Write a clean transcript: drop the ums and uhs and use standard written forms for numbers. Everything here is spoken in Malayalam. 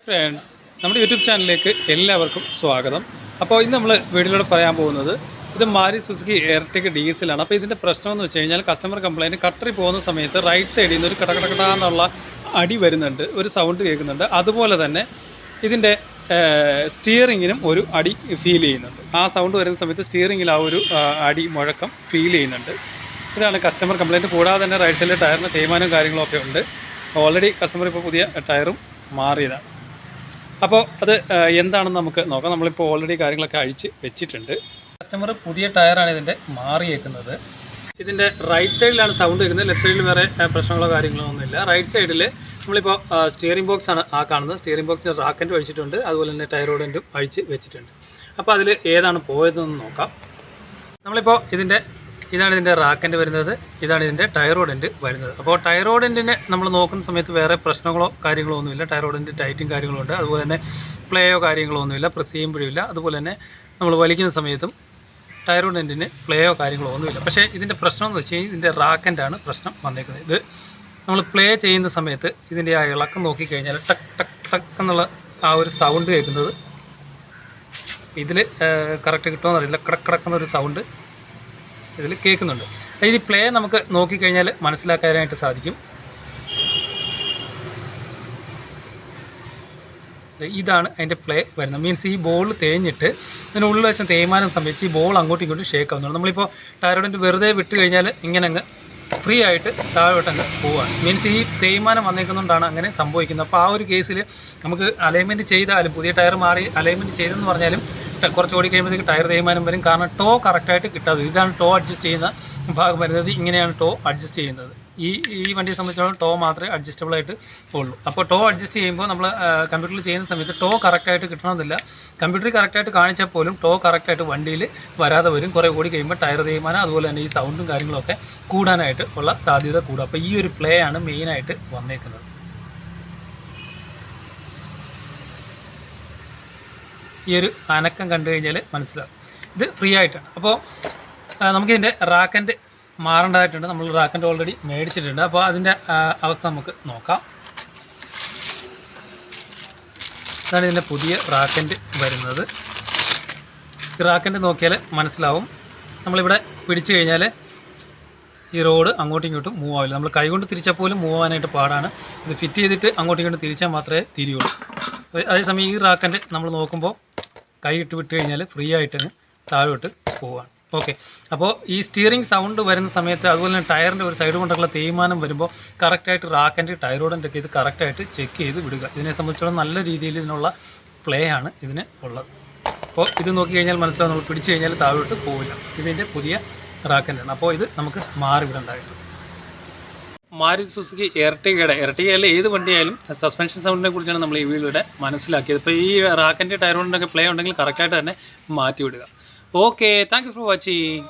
ഫ്രണ്ട്സ്, നമ്മുടെ യൂട്യൂബ് ചാനലിലേക്ക് എല്ലാവർക്കും സ്വാഗതം. അപ്പോൾ ഇന്ന് നമ്മൾ വീഡിയോയിലൂടെ പറയാൻ പോകുന്നത് ഇത് മാരുതി സുസുക്കി എർട്ടിക ഡീസലാണ്. അപ്പോൾ ഇതിൻ്റെ പ്രശ്നം എന്ന് വെച്ച് കഴിഞ്ഞാൽ കസ്റ്റമർ കംപ്ലയിൻറ്റ് കട്ടറി പോകുന്ന സമയത്ത് റൈറ്റ് സൈഡിൽ നിന്ന് ഒരു കടകടകടാന്നുള്ള അടി വരുന്നുണ്ട്, ഒരു സൗണ്ട് കേൾക്കുന്നുണ്ട്. അതുപോലെ തന്നെ ഇതിൻ്റെ സ്റ്റിയറിങ്ങിനും ഒരു അടി ഫീൽ ചെയ്യുന്നുണ്ട്. ആ സൗണ്ട് വരുന്ന സമയത്ത് സ്റ്റിയറിങ്ങിൽ ആ ഒരു അടി മുഴക്കം ഫീൽ ചെയ്യുന്നുണ്ട്. ഇതാണ് കസ്റ്റമർ കംപ്ലയിൻറ്റ്. കൂടാതെ തന്നെ റൈറ്റ് സൈഡിലെ ടയറിന് തേയ്മാനവും കാര്യങ്ങളൊക്കെ ഉണ്ട്. ഓൾറെഡി കസ്റ്റമർ ഇപ്പോൾ പുതിയ ടയറും മാറിയതാണ്. അപ്പോൾ അത് എന്താണെന്ന് നമുക്ക് നോക്കാം. നമ്മളിപ്പോൾ ഓൾറെഡി കാര്യങ്ങളൊക്കെ അഴിച്ച് വെച്ചിട്ടുണ്ട്. കസ്റ്റമർ പുതിയ ടയറാണ് ഇതിൻ്റെ മാറിയേക്കുന്നത്. ഇതിൻ്റെ റൈറ്റ് സൈഡിലാണ് സൗണ്ട് കേൾക്കുന്നത്. ലെഫ്റ്റ് സൈഡിൽ വേറെ പ്രശ്നങ്ങളോ കാര്യങ്ങളോ ഒന്നുമില്ല. റൈറ്റ് സൈഡിൽ നമ്മളിപ്പോൾ സ്റ്റിയറിംഗ് ബോക്സ് ആണ് കാണുന്നത്. സ്റ്റിയറിംഗ് ബോക്സിന് റാക്കൻറ്റും അഴിച്ചിട്ടുണ്ട്, അതുപോലെ തന്നെ ടയർ റോഡൻറ്റും അഴിച്ച് വെച്ചിട്ടുണ്ട്. അപ്പോൾ അതിൽ ഏതാണ് പോയതെന്ന് നോക്കാം. നമ്മളിപ്പോൾ ഇതാണ് ഇതിൻ്റെ റാക്കൻറ്റ് വരുന്നത്, ഇതാണ് ഇതിൻ്റെ ടയർ റോഡൻറ്റ് വരുന്നത്. അപ്പോൾ ടയർ റോഡൻറ്റിനെ നമ്മൾ നോക്കുന്ന സമയത്ത് വേറെ പ്രശ്നങ്ങളോ കാര്യങ്ങളോ ഒന്നുമില്ല. ടയർ റോഡൻറ്റ് ടൈറ്റും കാര്യങ്ങളുണ്ട്, അതുപോലെ തന്നെ പ്ലേയോ കാര്യങ്ങളോ ഒന്നുമില്ല, പ്രസ് ചെയ്യുമ്പോഴില്ല. അതുപോലെ തന്നെ നമ്മൾ വലിക്കുന്ന സമയത്തും ടയർ റോഡൻറ്റിന് പ്ലേയോ കാര്യങ്ങളോ ഒന്നുമില്ല. പക്ഷേ ഇതിൻ്റെ പ്രശ്നം എന്ന് വെച്ച് കഴിഞ്ഞാൽ ഇതിൻ്റെ റാക്കൻ്റാണ് പ്രശ്നം വന്നേക്കുന്നത്. ഇത് നമ്മൾ പ്ലേ ചെയ്യുന്ന സമയത്ത് ഇതിൻ്റെ ആ ഇളക്കം നോക്കിക്കഴിഞ്ഞാൽ ടക്ക് ടക്ക് ടക്ക് എന്നുള്ള ആ ഒരു സൗണ്ട് കേൾക്കുന്നത് ഇതിൽ കറക്റ്റ് കിട്ടുമോ എന്നറിയില്ല. കിടക്കുന്നൊരു സൗണ്ട് ഇതിൽ കേൾക്കുന്നുണ്ട്. ഈ പ്ലേ നമുക്ക് നോക്കിക്കഴിഞ്ഞാൽ മനസ്സിലാക്കാനായിട്ട് സാധിക്കും. ഇതാണ് അതിൻ്റെ പ്ലേ വരുന്നത്. മീൻസ് ഈ ബോൾ തേഞ്ഞിട്ട് ഇതിനുള്ളിൽ വശം തേയ്മാനം സംഭവിച്ച് ഈ ബോൾ അങ്ങോട്ടും ഇങ്ങോട്ടും ഷേക്ക് ആവുന്നുണ്ട്. നമ്മളിപ്പോൾ ടയറോഡൻറ്റ് വെറുതെ വിട്ട് കഴിഞ്ഞാൽ ഇങ്ങനെ അങ്ങ് ഫ്രീ ആയിട്ട് താഴോട്ടങ്ങ് പോവുകയാണ്. മീൻസ് ഈ തേയ്മാനം വന്നേക്കുന്നതുകൊണ്ടാണ് അങ്ങനെ സംഭവിക്കുന്നത്. അപ്പോൾ ആ ഒരു കേസിൽ നമുക്ക് അലൈൻമെൻറ്റ് ചെയ്താലും, പുതിയ ടയർ മാറി അലൈൻമെൻറ്റ് ചെയ്തെന്ന് പറഞ്ഞാലും കുറച്ച് ഓടി കഴിയുമ്പോഴത്തേക്ക് ടയർ തേയ്മാനം വരും. കാരണം ടോ കറക്റ്റായിട്ട് കിട്ടാതെ. ഇതാണ് ടോ അഡ്ജസ്റ്റ് ചെയ്യുന്ന ഭാഗം വരുന്നത്. ഇങ്ങനെയാണ് ടോ അഡ്ജസ്റ്റ് ചെയ്യുന്നത്. ഈ വണ്ടിയെ സംബന്ധിച്ചിടത്തോളം ടോ മാത്രമേ അഡ്ജസ്റ്റബിൾ ആയിട്ട് ഉള്ളൂ. അപ്പോൾ ടോ അഡ്ജസ്റ്റ് ചെയ്യുമ്പോൾ നമ്മൾ കമ്പ്യൂട്ടറിൽ ചെയ്യുന്ന സമയത്ത് ടോ കറക്റ്റായിട്ട് കിട്ടണമെന്നില്ല. കമ്പ്യൂട്ടറിൽ കറക്റ്റായിട്ട് കാണിച്ചാൽ പോലും ടോ കറക്റ്റായിട്ട് വണ്ടിയിൽ വരാതെ വരും. കുറേ ഓടി കഴിയുമ്പോൾ ടയർ തേയ്മാനം, അതുപോലെ തന്നെ ഈ സൗണ്ടും കാര്യങ്ങളൊക്കെ കൂടാനായിട്ട് ഉള്ള സാധ്യത കൂടും. അപ്പോൾ ഈ ഒരു പ്ലേ ആണ് മെയിനായിട്ട് വന്നേക്കുന്നത്. ഈ ഒരു അനക്കം കണ്ടു കഴിഞ്ഞാൽ മനസ്സിലാവും ഇത് ഫ്രീ ആയിട്ടാണ്. അപ്പോൾ നമുക്കിതിൻ്റെ റാക്കൻറ്റ് മാറേണ്ടതായിട്ടുണ്ട്. നമ്മൾ റാക്കൻറ്റ് ഓൾറെഡി മേടിച്ചിട്ടുണ്ട്. അപ്പോൾ അതിൻ്റെ അവസ്ഥ നമുക്ക് നോക്കാം. ഇതാണ് ഇതിൻ്റെ പുതിയ റാക്കൻറ്റ് വരുന്നത്. ഈ റാക്കൻറ്റ് നോക്കിയാൽ മനസ്സിലാവും. നമ്മളിവിടെ പിടിച്ചു കഴിഞ്ഞാൽ ഈ റോഡ് അങ്ങോട്ടും ഇങ്ങോട്ടും മൂവ് ആവില്ല. നമ്മൾ കൈകൊണ്ട് തിരിച്ചാൽ പോലും മൂവ് ആവാനായിട്ട് പാടാണ്. ഇത് ഫിറ്റ് ചെയ്തിട്ട് അങ്ങോട്ടും ഇങ്ങോട്ടും തിരിച്ചാൽ മാത്രമേ തിരിയുള്ളൂ. അതേസമയം ഈ റാക്കൻറ്റ് നമ്മൾ നോക്കുമ്പോൾ കൈ ഇട്ട് വിട്ട് കഴിഞ്ഞാൽ ഫ്രീ ആയിട്ട് താഴോട്ട് പോവുകയാണ്. ഓക്കെ. അപ്പോൾ ഈ സ്റ്റിയറിംഗ് സൗണ്ട് വരുന്ന സമയത്ത്, അതുപോലെ തന്നെ ടയറിൻ്റെ ഒരു സൈഡ് കൊണ്ടുള്ള തേയ്മാനം വരുമ്പോൾ കറക്റ്റായിട്ട് റാക്കൻറ്റ് ടയറോഡൻ്റൊക്കെ ഇത് കറക്റ്റായിട്ട് ചെക്ക് ചെയ്ത് വിടുക. ഇതിനെ സംബന്ധിച്ചിടത്തോളം നല്ല രീതിയിൽ ഇതിനുള്ള പ്ലേ ആണ് ഇതിന് ഉള്ളത്. അപ്പോൾ ഇത് നോക്കി കഴിഞ്ഞാൽ മനസ്സിലാവും, നമ്മൾ പിടിച്ചു കഴിഞ്ഞാൽ താഴോട്ട് പോവില്ല. ഇതിൻ്റെ പുതിയ റാക്കൻ്റാണ്. അപ്പോൾ ഇത് നമുക്ക് മാറിവിടേണ്ടതായിട്ട്. മാരുതി സുസുക്കി എർട്ടിഗയല്ല ഏത് വണ്ടിയായാലും സസ്പെൻഷൻ സൗണ്ടിനെ കുറിച്ചാണ് നമ്മൾ ഈ വീഡിയോയുടെ മനസ്സിലാക്കിയത്. ഇപ്പോൾ ഈ റാക്കൻ്റെ ടയറോഡിൻ്റെയൊക്കെ പ്ലേ ഉണ്ടെങ്കിൽ കറക്റ്റായിട്ട് തന്നെ മാറ്റി വിടുക. Okay, thank you for watching.